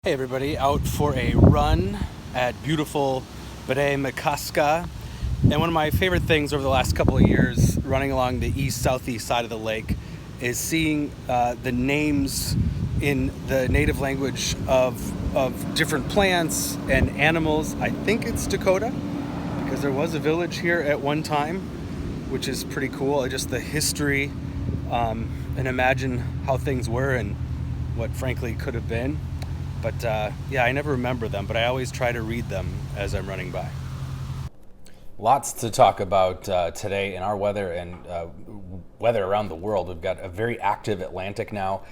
Hey everybody, out for a run at beautiful Makaska. And one of my favorite things over the last couple of years running along the east-southeast side of the lake is seeing the names in the native language of different plants and animals. I think it's Dakota because there was a village here at one time, which is pretty cool. Just the history and imagine how things were and what frankly could have been. But yeah, I never remember them, but I always try to read them as I'm running by. Lots to talk about today in our weather and weather around the world. We've got a very active Atlantic now.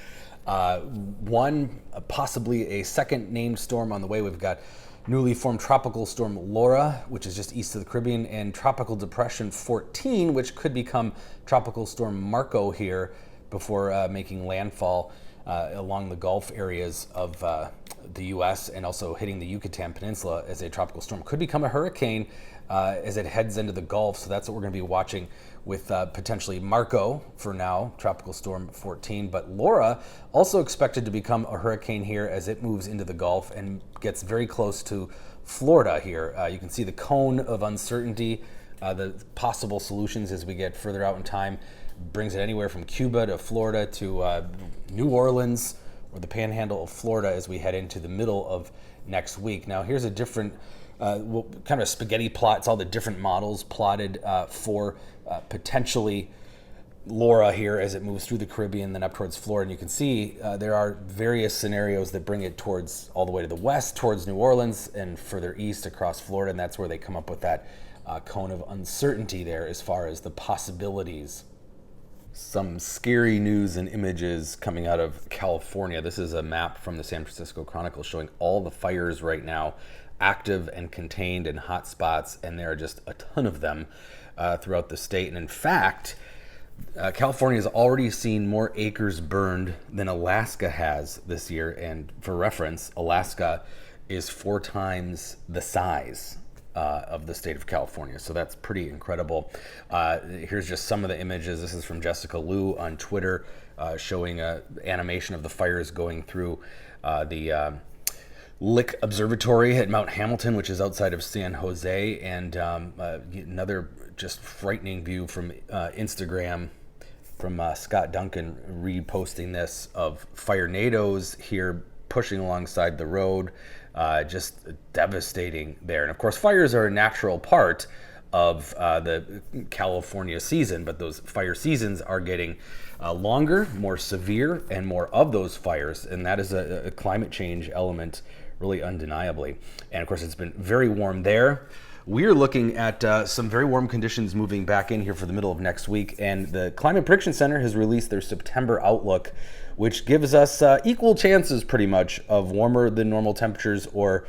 Possibly a second named storm on the way. We've got newly formed tropical storm Laura, which is just east of the Caribbean, and tropical depression 14, which could become tropical storm Marco here before making landfall along the Gulf areas of the U.S. and also hitting the Yucatan Peninsula as a tropical storm. Could become a hurricane as it heads into the Gulf. So that's what we're going to be watching with potentially Marco for now, tropical storm 14. But Laura also expected to become a hurricane here as it moves into the Gulf and gets very close to Florida here. You can see the cone of uncertainty, the possible solutions as we get further out in time. Brings it anywhere from Cuba to Florida to New Orleans or the panhandle of Florida as we head into the middle of next week. Now here's a different kind of a spaghetti plot. It's all the different models plotted for potentially Laura here as it moves through the Caribbean then up towards Florida. And you can see there are various scenarios that bring it towards all the way to the west, towards New Orleans and further east across Florida. And that's where they come up with that cone of uncertainty there as far as the possibilities. Some scary news and images coming out of California. This is a map from the San Francisco Chronicle showing all the fires right now, active and contained in hot spots, and there are just a ton of them throughout the state. And in fact, California has already seen more acres burned than Alaska has this year. And for reference, Alaska is 4 times the size of the state of California. So that's pretty incredible. Here's just some of the images. This is from Jessica Liu on Twitter showing an animation of the fires going through the Lick Observatory at Mount Hamilton, which is outside of San Jose, and another just frightening view from Instagram from Scott Duncan reposting this of firenadoes here pushing alongside the road. Just devastating there. And of course, fires are a natural part of the California season, but those fire seasons are getting longer, more severe, and more of those fires. And that is a climate change element, really undeniably. And of course, it's been very warm there. We're looking at some very warm conditions moving back in here for the middle of next week. And the Climate Prediction Center has released their September outlook, which gives us equal chances pretty much of warmer than normal temperatures or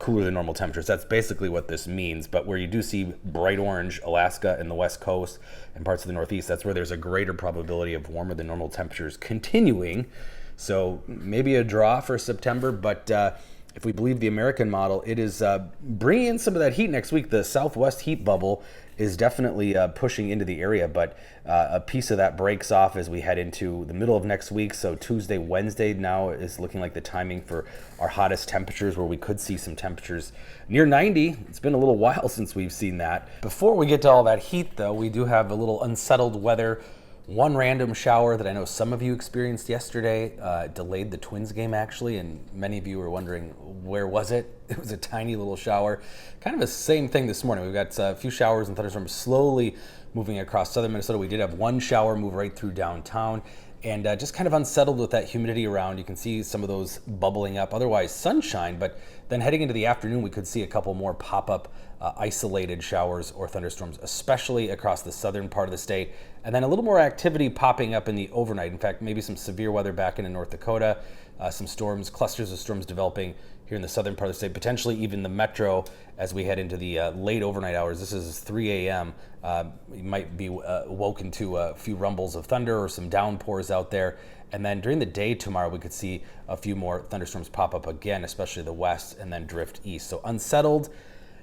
cooler than normal temperatures. That's basically what this means. But where you do see bright orange, Alaska and the West Coast and parts of the Northeast, that's where there's a greater probability of warmer than normal temperatures continuing. So maybe a draw for September, but if we believe the American model, it is bringing in some of that heat next week. The southwest heat bubble is definitely pushing into the area, but a piece of that breaks off as we head into the middle of next week. So Tuesday, Wednesday now is looking like the timing for our hottest temperatures, where we could see some temperatures near 90. It's been a little while since we've seen that. Before we get to all that heat, though, we do have a little unsettled weather. One random shower that I know some of you experienced yesterday delayed the Twins game, actually, and many of you were wondering, where was it? It was a tiny little shower. Kind of the same thing this morning. We've got a few showers and thunderstorms slowly moving across southern Minnesota. We did have one shower move right through downtown, and just kind of unsettled with that humidity around. You can see some of those bubbling up. Otherwise, sunshine, but then heading into the afternoon, we could see a couple more pop-up isolated showers or thunderstorms, especially across the southern part of the state. And then a little more activity popping up in the overnight. In fact, maybe some severe weather back into North Dakota, some storms, clusters of storms developing here in the southern part of the state, potentially even the metro as we head into the late overnight hours. This is 3 a.m. You might be woken to a few rumbles of thunder or some downpours out there. And then during the day tomorrow, we could see a few more thunderstorms pop up again, especially the west, and then drift east. So unsettled,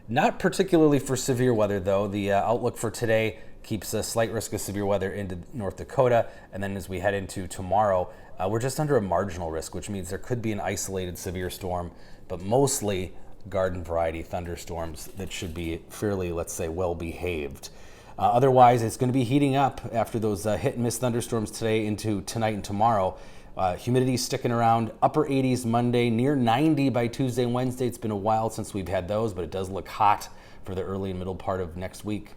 not particularly for severe weather, though. The outlook for today keeps a slight risk of severe weather into North Dakota. And then as we head into tomorrow, we're just under a marginal risk, which means there could be an isolated severe storm, but mostly garden variety thunderstorms that should be fairly, let's say, well behaved. Otherwise, it's going to be heating up after those hit and miss thunderstorms today into tonight and tomorrow. Humidity sticking around upper 80s Monday, near 90 by Tuesday and Wednesday. It's been a while since we've had those, but it does look hot for the early and middle part of next week.